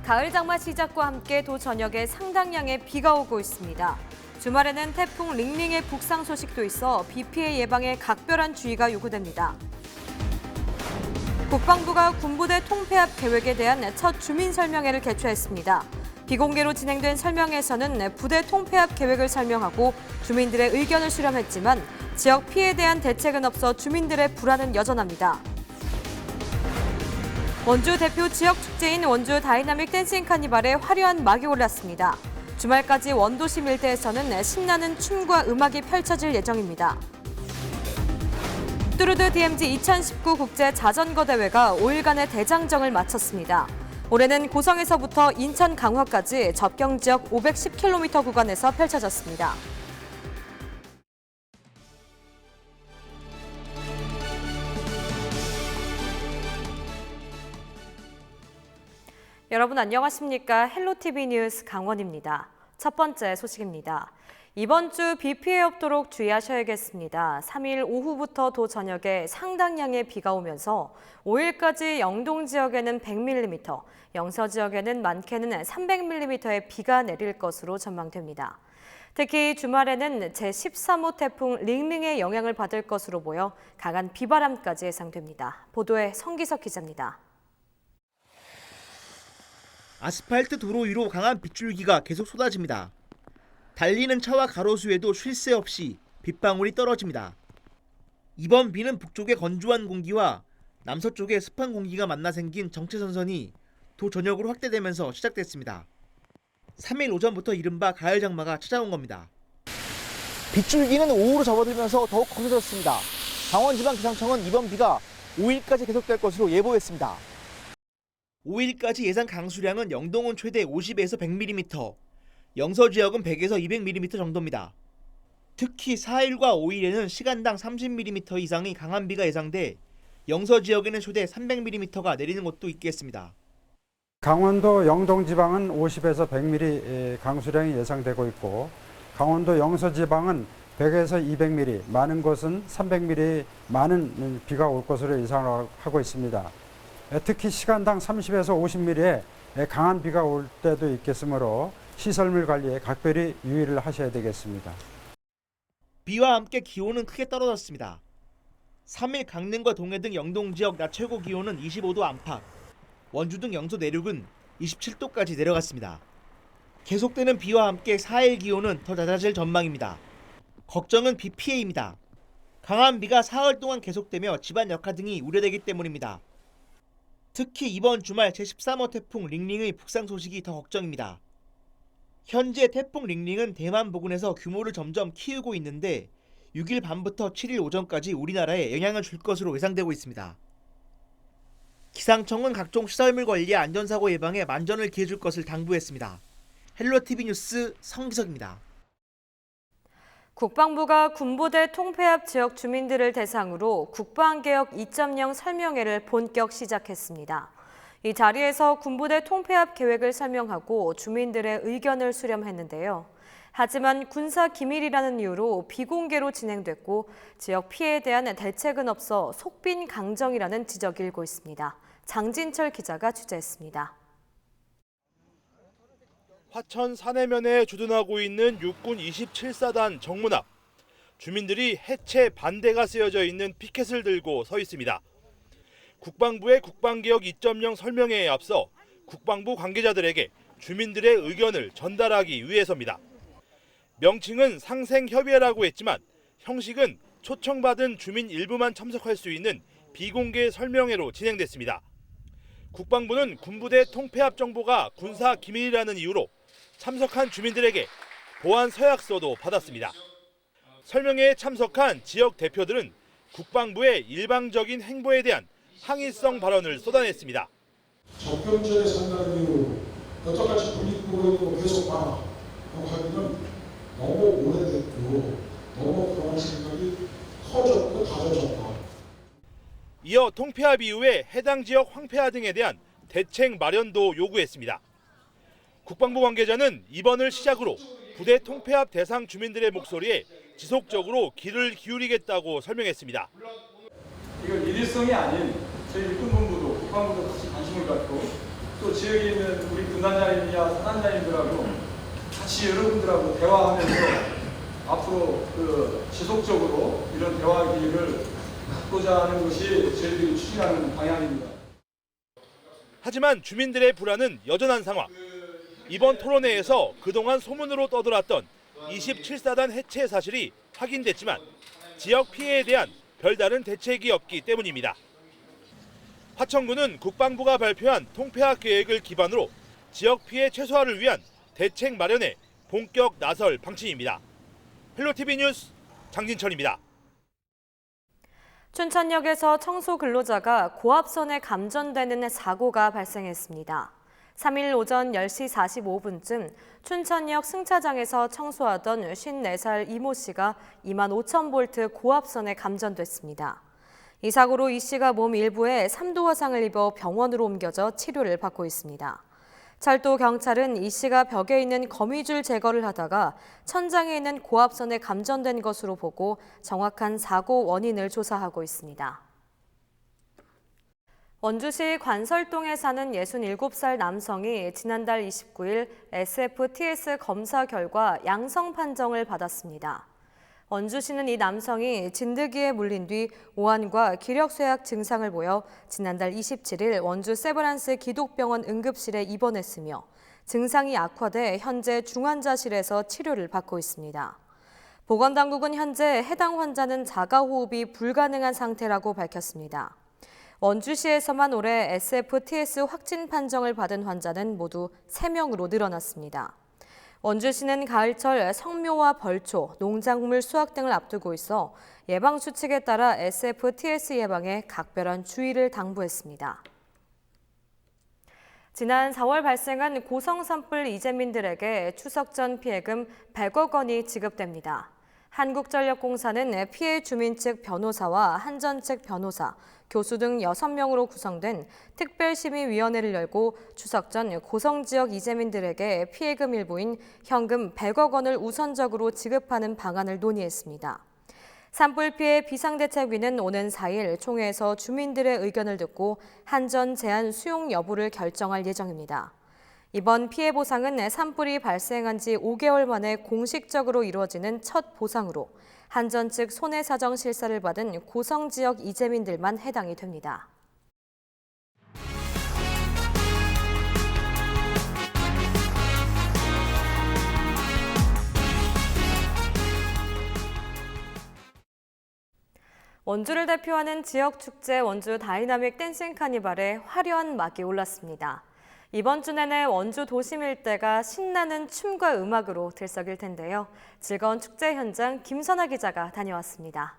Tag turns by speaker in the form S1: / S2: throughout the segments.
S1: 가을 장마 시작과 함께 도 전역에 상당량의 비가 오고 있습니다. 주말에는 태풍 링링의 북상 소식도 있어 비 피해 예방에 각별한 주의가 요구됩니다. 국방부가 군부대 통폐합 계획에 대한 첫 주민 설명회를 개최했습니다. 비공개로 진행된 설명회에서는 부대 통폐합 계획을 설명하고 주민들의 의견을 수렴했지만 지역 피해에 대한 대책은 없어 주민들의 불안은 여전합니다. 원주 대표 지역 축제인 원주 다이나믹 댄싱 카니발에 화려한 막이 올랐습니다. 주말까지 원도심 일대에서는 신나는 춤과 음악이 펼쳐질 예정입니다. 뚜르드 DMZ 2019 국제 자전거 대회가 5일간의 대장정을 마쳤습니다. 올해는 고성에서부터 인천 강화까지 접경 지역 510km 구간에서 펼쳐졌습니다. 여러분 안녕하십니까? 헬로티비 뉴스 강원입니다. 첫 번째 소식입니다. 이번 주 비 피해 없도록 주의하셔야겠습니다. 3일 오후부터 도 전역에 상당량의 비가 오면서 5일까지 영동 지역에는 100mm, 영서 지역에는 많게는 300mm의 비가 내릴 것으로 전망됩니다. 특히 주말에는 제13호 태풍 링링의 영향을 받을 것으로 보여 강한 비바람까지 예상됩니다. 보도에 성기석 기자입니다.
S2: 아스팔트 도로 위로 강한 빗줄기가 계속 쏟아집니다. 달리는 차와 가로수에도 쉴 새 없이 빗방울이 떨어집니다. 이번 비는 북쪽의 건조한 공기와 남서쪽의 습한 공기가 만나 생긴 정체선선이 도 전역으로 확대되면서 시작됐습니다. 3일 오전부터 이른바 가을 장마가 찾아온 겁니다.
S3: 빗줄기는 오후로 접어들면서 더욱 커져졌습니다. 강원지방기상청은 이번 비가 5일까지 계속될 것으로 예보했습니다.
S2: 5일까지 예상 강수량은 영동은 최대 50에서 100mm, 영서 지역은 100에서 200mm 정도입니다. 특히 4일과 5일에는 시간당 30mm 이상의 강한 비가 예상돼 영서 지역에는 최대 300mm가 내리는 곳도 있겠습니다.
S4: 강원도 영동 지방은 50에서 100mm 강수량이 예상되고 있고 강원도 영서 지방은 100에서 200mm, 많은 곳은 300mm 많은 비가 올 것으로 예상하고 있습니다. 특히 시간당 30에서 50mm의 강한 비가 올 때도 있겠으므로 시설물 관리에 각별히 유의를 하셔야 되겠습니다.
S2: 비와 함께 기온은 크게 떨어졌습니다. 3일 강릉과 동해 등 영동 지역 낮 최고 기온은 25도 안팎, 원주 등 영서 내륙은 27도까지 내려갔습니다. 계속되는 비와 함께 4일 기온은 더 낮아질 전망입니다. 걱정은 비 피해입니다. 강한 비가 사흘 동안 계속되며 집안 역화 등이 우려되기 때문입니다. 특히 이번 주말 제13호 태풍 링링의 북상 소식이 더 걱정입니다. 현재 태풍 링링은 대만 부근에서 규모를 점점 키우고 있는데 6일 밤부터 7일 오전까지 우리나라에 영향을 줄 것으로 예상되고 있습니다. 기상청은 각종 시설물 관리와 안전사고 예방에 만전을 기해줄 것을 당부했습니다. 헬로티비 뉴스 성기석입니다.
S1: 국방부가 군부대 통폐합 지역 주민들을 대상으로 국방개혁 2.0 설명회를 본격 시작했습니다. 이 자리에서 군부대 통폐합 계획을 설명하고 주민들의 의견을 수렴했는데요. 하지만 군사 기밀이라는 이유로 비공개로 진행됐고 지역 피해에 대한 대책은 없어 속빈 강정이라는 지적이 일고 있습니다. 장진철 기자가 취재했습니다.
S5: 화천 산해면에 주둔하고 있는 육군 27사단 정문 앞. 주민들이 해체 반대가 쓰여져 있는 피켓을 들고 서 있습니다. 국방부의 국방개혁 2.0 설명회에 앞서 국방부 관계자들에게 주민들의 의견을 전달하기 위해서입니다. 명칭은 상생협의회라고 했지만 형식은 초청받은 주민 일부만 참석할 수 있는 비공개 설명회로 진행됐습니다. 국방부는 군부대 통폐합 정보가 군사 기밀이라는 이유로 참석한 주민들에게 보안 서약서도 받았습니다. 설명회에 참석한 지역 대표들은 국방부의 일방적인 행보에 대한 항의성 발언을 쏟아냈습니다.
S6: 접경지역에 산다는 이유로 여태까지 분립구역으로 계속 하기는 너무 오래됐고 너무 그런 생각이 커졌고 다져졌다.
S5: 이어 통폐합 이후에 해당 지역 황폐화 등에 대한 대책 마련도 요구했습니다. 국방부 관계자는 이번을 시작으로 부대 통폐합 대상 주민들의 목소리에 지속적으로 귀를 기울이겠다고 설명했습니다.
S7: 이건 일일성이 아닌 저희 육군본부도 국방부도 같이 관심을 갖고 또 지역에 있는 우리 군단장님이나 사단장님들하고 같이 여러분들하고 대화하면서 앞으로 지속적으로 이런 대화 기회를 갖고자 하는 것이 저희들이 추진하는 방향입니다.
S5: 하지만 주민들의 불안은 여전한 상황. 이번 토론회에서 그동안 소문으로 떠돌았던 27사단 해체 사실이 확인됐지만 지역 피해에 대한 별다른 대책이 없기 때문입니다. 화천군은 국방부가 발표한 통폐합 계획을 기반으로 지역 피해 최소화를 위한 대책 마련에 본격 나설 방침입니다. 헬로티비 뉴스 장진철입니다.
S1: 춘천역에서 청소 근로자가 고압선에 감전되는 사고가 발생했습니다. 3일 오전 10시 45분쯤 춘천역 승차장에서 청소하던 54살 이모 씨가 25,000V 고압선에 감전됐습니다. 이 사고로 이 씨가 몸 일부에 3도 화상을 입어 병원으로 옮겨져 치료를 받고 있습니다. 철도 경찰은 이 씨가 벽에 있는 거미줄 제거를 하다가 천장에 있는 고압선에 감전된 것으로 보고 정확한 사고 원인을 조사하고 있습니다. 원주시 관설동에 사는 67살 남성이 지난달 29일 SFTS 검사 결과 양성 판정을 받았습니다. 원주시는 이 남성이 진드기에 물린 뒤 오한과 기력쇠약 증상을 보여 지난달 27일 원주 세브란스 기독병원 응급실에 입원했으며 증상이 악화돼 현재 중환자실에서 치료를 받고 있습니다. 보건당국은 현재 해당 환자는 자가호흡이 불가능한 상태라고 밝혔습니다. 원주시에서만 올해 SFTS 확진 판정을 받은 환자는 모두 3명으로 늘어났습니다. 원주시는 가을철 성묘와 벌초, 농작물 수확 등을 앞두고 있어 예방수칙에 따라 SFTS 예방에 각별한 주의를 당부했습니다. 지난 4월 발생한 고성 산불 이재민들에게 추석 전 피해금 100억 원이 지급됩니다. 한국전력공사는 피해 주민 측 변호사와 한전 측 변호사, 교수 등 6명으로 구성된 특별심의위원회를 열고 추석 전 고성 지역 이재민들에게 피해금 일부인 현금 100억 원을 우선적으로 지급하는 방안을 논의했습니다. 산불 피해 비상대책위는 오는 4일 총회에서 주민들의 의견을 듣고 한전 제한 수용 여부를 결정할 예정입니다. 이번 피해 보상은 산불이 발생한 지 5개월 만에 공식적으로 이루어지는 첫 보상으로 한전 측 손해사정 실사를 받은 고성 지역 이재민들만 해당이 됩니다. 원주를 대표하는 지역 축제 원주 다이나믹 댄싱 카니발에 화려한 막이 올랐습니다. 이번 주 내내 원주 도심 일대가 신나는 춤과 음악으로 들썩일 텐데요. 즐거운 축제 현장 김선아 기자가 다녀왔습니다.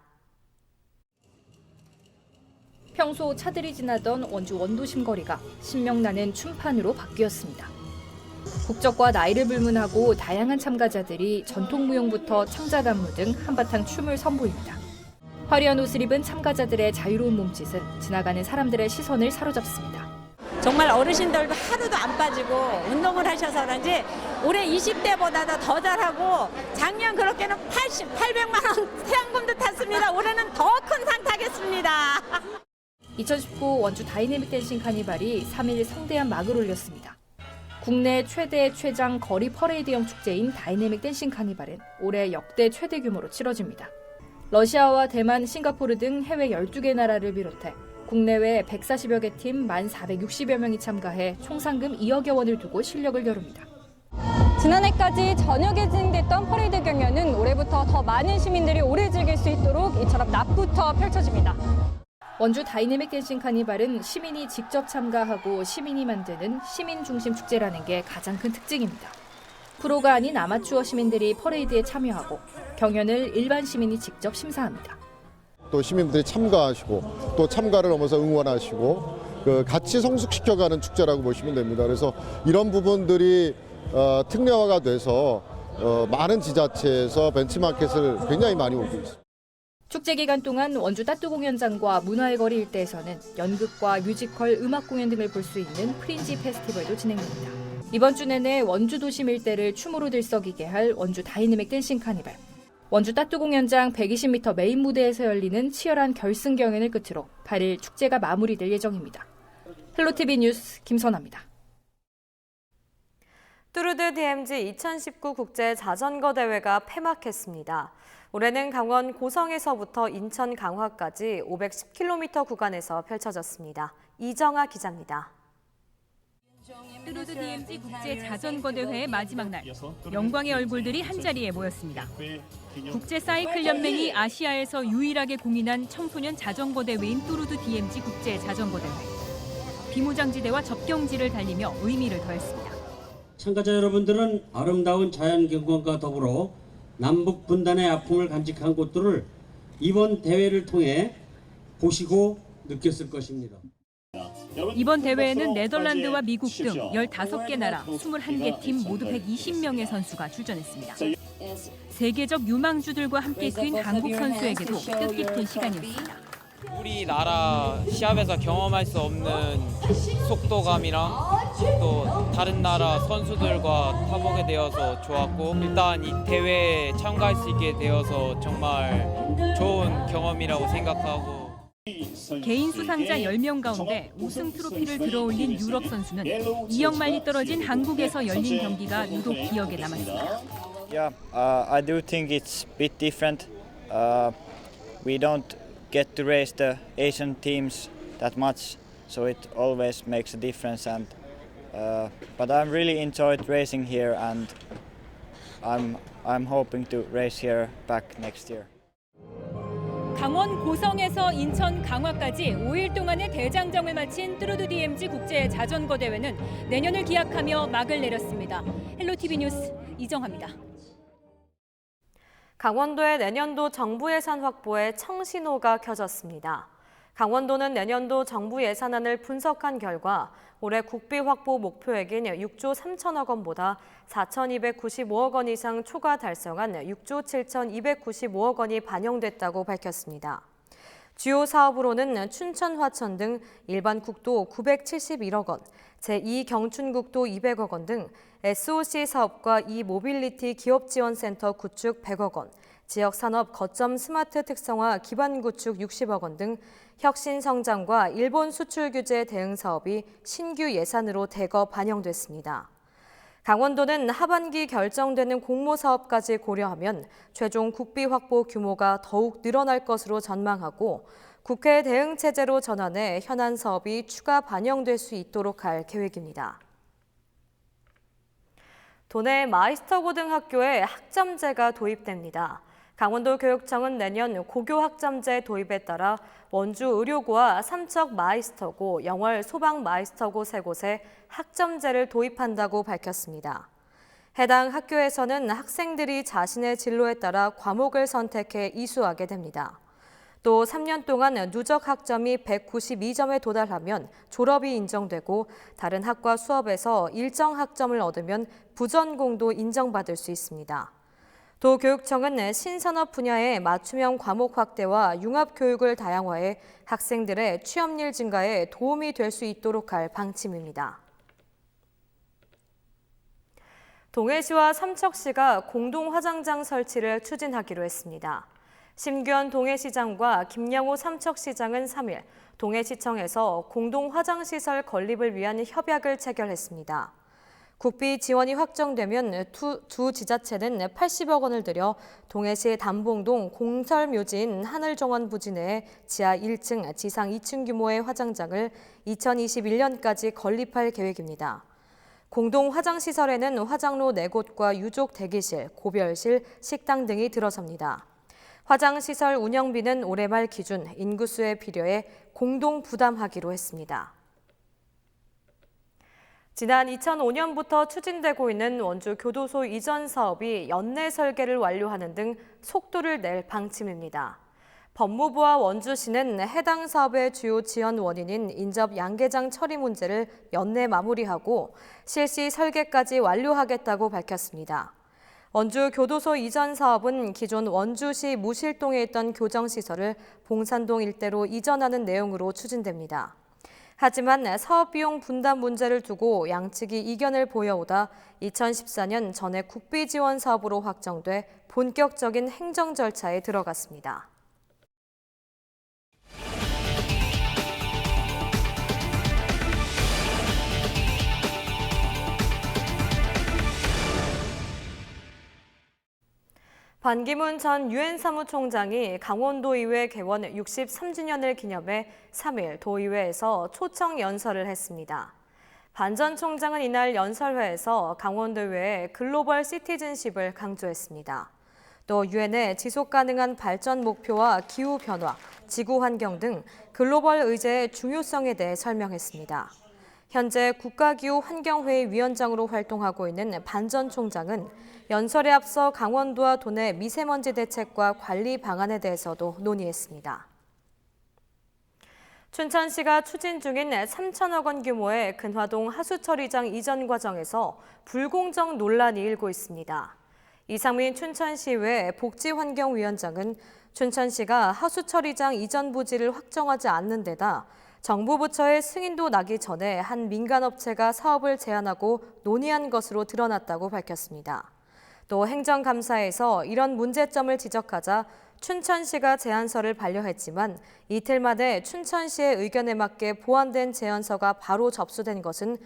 S8: 평소 차들이 지나던 원주 원도심 거리가 신명나는 춤판으로 바뀌었습니다. 국적과 나이를 불문하고 다양한 참가자들이 전통무용부터 창작 안무 등 한바탕 춤을 선보입니다. 화려한 옷을 입은 참가자들의 자유로운 몸짓은 지나가는 사람들의 시선을 사로잡습니다.
S9: 정말 어르신들도 하루도 안 빠지고 운동을 하셔서 그런지 올해 20대보다도 더 잘하고 작년 그렇게는 800만 원 태양금도 탔습니다. 올해는 더 큰 상 타겠습니다.
S8: 2019 원주 다이내믹 댄싱 카니발이 3일 성대한 막을 올렸습니다. 국내 최대 최장 거리 퍼레이드형 축제인 다이내믹 댄싱 카니발은 올해 역대 최대 규모로 치러집니다. 러시아와 대만, 싱가포르 등 해외 12개 나라를 비롯해 국내외 140여 개 팀 1,460여 명이 참가해 총 상금 2억여 원을 두고 실력을 겨룹니다.
S10: 지난해까지 저녁에 진행됐던 퍼레이드 경연은 올해부터 더 많은 시민들이 오래 즐길 수 있도록 이처럼 낮부터 펼쳐집니다.
S8: 원주 다이내믹 댄싱 카니발은 시민이 직접 참가하고 시민이 만드는 시민 중심 축제라는 게 가장 큰 특징입니다. 프로가 아닌 아마추어 시민들이 퍼레이드에 참여하고 경연을 일반 시민이 직접 심사합니다.
S11: 또 시민들이 참가하시고 또 참가를 넘어서 응원하시고 같이 성숙시켜가는 축제라고 보시면 됩니다. 그래서 이런 부분들이 특례화가 돼서 많은 지자체에서 벤치마켓을 굉장히 많이 오고 있습니다.
S8: 축제 기간 동안 원주 따뚜 공연장과 문화의 거리 일대에서는 연극과 뮤지컬, 음악 공연 등을 볼 수 있는 프린지 페스티벌도 진행됩니다. 이번 주 내내 원주 도심 일대를 춤으로 들썩이게 할 원주 다이내믹 댄싱 카니발. 원주 따뚜 공연장 120m 메인 무대에서 열리는 치열한 결승 경연을 끝으로 8일 축제가 마무리될 예정입니다. 헬로티비 뉴스 김선아입니다.
S1: 뚜르드 DMZ 2019 국제 자전거 대회가 폐막했습니다. 올해는 강원 고성에서부터 인천 강화까지 510km 구간에서 펼쳐졌습니다. 이정아 기자입니다.
S12: 뚜르드 DMZ 국제 자전거 대회의 마지막 날, 영광의 얼굴들이 한자리에 모였습니다. 국제 사이클 연맹이 아시아에서 유일하게 공인한 청소년 자전거 대회인 뚜르드 DMZ 국제 자전거 대회. 비무장지대와 접경지를 달리며 의미를 더했습니다.
S13: 참가자 여러분들은 아름다운 자연 경관과 더불어 남북 분단의 아픔을 간직한 곳들을 이번 대회를 통해 보시고 느꼈을 것입니다.
S12: 이번 대회에는 네덜란드와 미국 등 15개 나라 21개 팀 모두 120명의 선수가 출전했습니다. 세계적 유망주들과 함께 뛴 한국 선수에게도 뜻깊은 시간이었습니다.
S14: 우리나라 시합에서 경험할 수 없는 속도감이랑 또 다른 나라 선수들과 타보게 되어서 좋았고, 일단 이 대회에 참가할 수 있게 되어서 정말 좋은 경험이라고 생각하고,
S12: 개인 수상자 10명 가운데 우승 트로피를 들어올린 유럽 선수는 2억 마일이 떨어진 한국에서 열린 경기가 유독 기억에 남았습니다.
S15: Yeah, I do think it's a bit different. We don't get to race the Asian teams that much, so it always makes a difference. And but I really enjoyed racing here, and I'm hoping to race here back next year.
S12: 강원 고성에서 인천 강화까지 5일 동안의 대장정을 마친 뚜르드 DMZ 국제 자전거 대회는 내년을 기약하며 막을 내렸습니다. 헬로티비 뉴스 이정화입니다.
S1: 강원도의 내년도 정부 예산 확보에 청신호가 켜졌습니다. 강원도는 내년도 정부 예산안을 분석한 결과 올해 국비 확보 목표액인 6조 3천억 원보다 4,295억 원 이상 초과 달성한 6조 7,295억 원이 반영됐다고 밝혔습니다. 주요 사업으로는 춘천 화천 등 일반 국도 971억 원, 제2경춘국도 200억 원 등 SOC 사업과 이모빌리티 기업지원센터 구축 100억 원, 지역산업 거점 스마트 특성화 기반 구축 60억 원 등 혁신성장과 일본 수출 규제 대응 사업이 신규 예산으로 대거 반영됐습니다. 강원도는 하반기 결정되는 공모사업까지 고려하면 최종 국비 확보 규모가 더욱 늘어날 것으로 전망하고 국회 대응체제로 전환해 현안 사업이 추가 반영될 수 있도록 할 계획입니다. 도내 마이스터고등학교에 학점제가 도입됩니다. 강원도 교육청은 내년 고교 학점제 도입에 따라 원주 의료고와 삼척 마이스터고, 영월 소방 마이스터고 세 곳에 학점제를 도입한다고 밝혔습니다. 해당 학교에서는 학생들이 자신의 진로에 따라 과목을 선택해 이수하게 됩니다. 또 3년 동안 누적 학점이 192점에 도달하면 졸업이 인정되고 다른 학과 수업에서 일정 학점을 얻으면 부전공도 인정받을 수 있습니다. 도교육청은 신산업 분야의 맞춤형 과목 확대와 융합교육을 다양화해 학생들의 취업률 증가에 도움이 될 수 있도록 할 방침입니다. 동해시와 삼척시가 공동 화장장 설치를 추진하기로 했습니다. 심규현 동해시장과 김양호 삼척시장은 3일 동해시청에서 공동 화장시설 건립을 위한 협약을 체결했습니다. 국비 지원이 확정되면 두 지자체는 80억 원을 들여 동해시 담봉동 공설묘지인 하늘정원 부지 내에 지하 1층, 지상 2층 규모의 화장장을 2021년까지 건립할 계획입니다. 공동 화장시설에는 화장로 4곳과 유족 대기실, 고별실, 식당 등이 들어섭니다. 화장시설 운영비는 올해 말 기준 인구수에 비례해 공동 부담하기로 했습니다. 지난 2005년부터 추진되고 있는 원주 교도소 이전 사업이 연내 설계를 완료하는 등 속도를 낼 방침입니다. 법무부와 원주시는 해당 사업의 주요 지연 원인인 인접 양계장 처리 문제를 연내 마무리하고 실시 설계까지 완료하겠다고 밝혔습니다. 원주 교도소 이전 사업은 기존 원주시 무실동에 있던 교정시설을 봉산동 일대로 이전하는 내용으로 추진됩니다. 하지만 사업 비용 분담 문제를 두고 양측이 이견을 보여오다 2014년 전액 국비 지원 사업으로 확정돼 본격적인 행정 절차에 들어갔습니다. 반기문 전 유엔 사무총장이 강원도의회 개원 63주년을 기념해 3일 도의회에서 초청 연설을 했습니다. 반 전 총장은 이날 연설회에서 강원도의회의 글로벌 시티즌십을 강조했습니다. 또 유엔의 지속가능한 발전 목표와 기후변화, 지구환경 등 글로벌 의제의 중요성에 대해 설명했습니다. 현재 국가기후환경회의 위원장으로 활동하고 있는 반 전 총장은 연설에 앞서 강원도와 도내 미세먼지 대책과 관리 방안에 대해서도 논의했습니다. 춘천시가 추진 중인 3천억 원 규모의 근화동 하수처리장 이전 과정에서 불공정 논란이 일고 있습니다. 이상민 춘천시의회 복지환경위원장은 춘천시가 하수처리장 이전 부지를 확정하지 않는 데다 정부 부처의 승인도 나기 전에 한 민간업체가 사업을 제안하고 논의한 것으로 드러났다고 밝혔습니다. 또 행정감사에서 이런 문제점을 지적하자 춘천시가 제안서를 반려했지만 이틀 만에 춘천시의 의견에 맞게 보완된 제안서가 바로 접수된 것은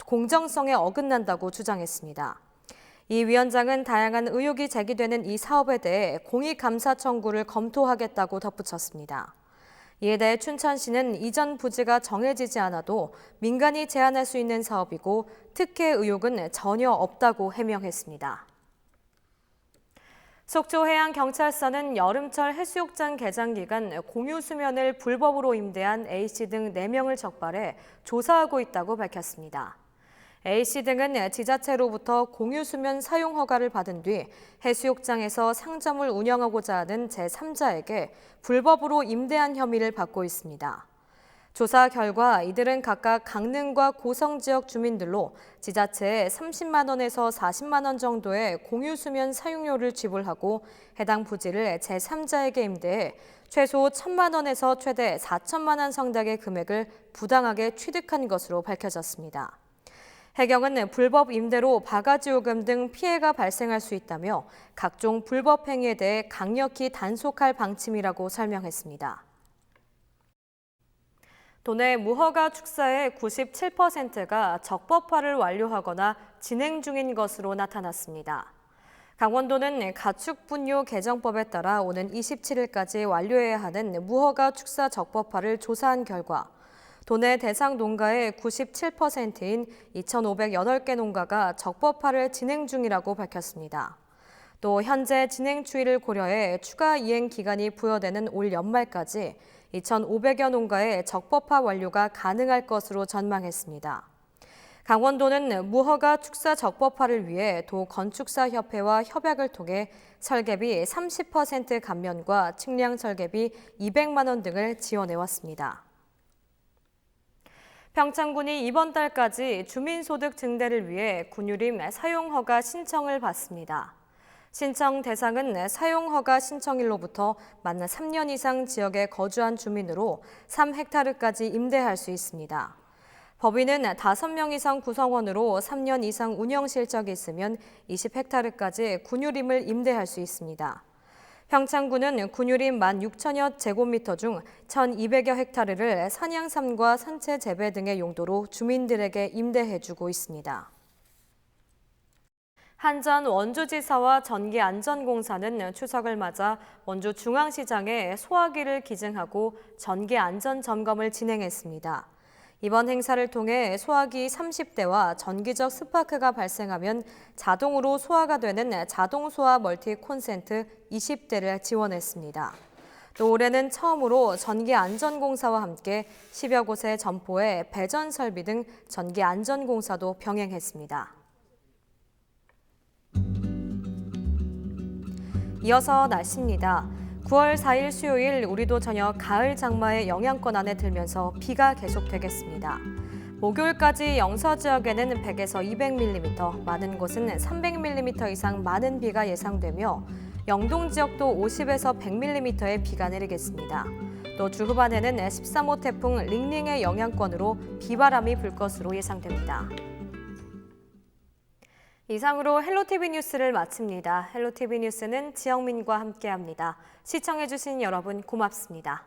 S1: 공정성에 어긋난다고 주장했습니다. 이 위원장은 다양한 의혹이 제기되는 이 사업에 대해 공익감사 청구를 검토하겠다고 덧붙였습니다. 이에 대해 춘천시는 이전 부지가 정해지지 않아도 민간이 제안할 수 있는 사업이고 특혜 의혹은 전혀 없다고 해명했습니다. 속초해양경찰서는 여름철 해수욕장 개장 기간 공유 수면을 불법으로 임대한 A씨 등 4명을 적발해 조사하고 있다고 밝혔습니다. A씨 등은 지자체로부터 공유 수면 사용 허가를 받은 뒤 해수욕장에서 상점을 운영하고자 하는 제3자에게 불법으로 임대한 혐의를 받고 있습니다. 조사 결과 이들은 각각 강릉과 고성 지역 주민들로 지자체에 30만 원에서 40만 원 정도의 공유 수면 사용료를 지불하고 해당 부지를 제3자에게 임대해 최소 1,000만 원에서 최대 4천만 원 상당의 금액을 부당하게 취득한 것으로 밝혀졌습니다. 해경은 불법 임대로 바가지 요금 등 피해가 발생할 수 있다며 각종 불법 행위에 대해 강력히 단속할 방침이라고 설명했습니다. 도내 무허가 축사의 97%가 적법화를 완료하거나 진행 중인 것으로 나타났습니다. 강원도는 가축분뇨 개정법에 따라 오는 27일까지 완료해야 하는 무허가 축사 적법화를 조사한 결과 도내 대상 농가의 97%인 2,508개 농가가 적법화를 진행 중이라고 밝혔습니다. 또 현재 진행 추이를 고려해 추가 이행 기간이 부여되는 올 연말까지 2,500여 농가의 적법화 완료가 가능할 것으로 전망했습니다. 강원도는 무허가 축사 적법화를 위해 도건축사협회와 협약을 통해 설계비 30% 감면과 측량 설계비 200만 원 등을 지원해왔습니다. 평창군이 이번 달까지 주민소득 증대를 위해 군유림 사용허가 신청을 받습니다. 신청 대상은 사용허가 신청일로부터 만 3년 이상 지역에 거주한 주민으로 3헥타르까지 임대할 수 있습니다. 법인은 5명 이상 구성원으로 3년 이상 운영 실적이 있으면 20헥타르까지 군유림을 임대할 수 있습니다. 평창군은 군유림 16,000여 제곱미터 중 1,200여 헥타르를 산양삼과 산채 재배 등의 용도로 주민들에게 임대해주고 있습니다. 한 전 원주지사와 전기안전공사는 추석을 맞아 원주 중앙시장에 소화기를 기증하고 전기안전점검을 진행했습니다. 이번 행사를 통해 소화기 30대와 전기적 스파크가 발생하면 자동으로 소화가 되는 자동소화 멀티 콘센트 20대를 지원했습니다. 또 올해는 처음으로 전기안전공사와 함께 10여 곳의 점포에 배전 설비 등 전기안전공사도 병행했습니다. 이어서 날씨입니다. 9월 4일 수요일 우리도 저녁 가을 장마의 영향권 안에 들면서 비가 계속되겠습니다. 목요일까지 영서 지역에는 100에서 200mm, 많은 곳은 300mm 이상 많은 비가 예상되며 영동 지역도 50에서 100mm의 비가 내리겠습니다. 또 주 후반에는 13호 태풍 링링의 영향권으로 비바람이 불 것으로 예상됩니다. 이상으로 헬로티비 뉴스를 마칩니다. 헬로티비 뉴스는 지영민과 함께합니다. 시청해주신 여러분 고맙습니다.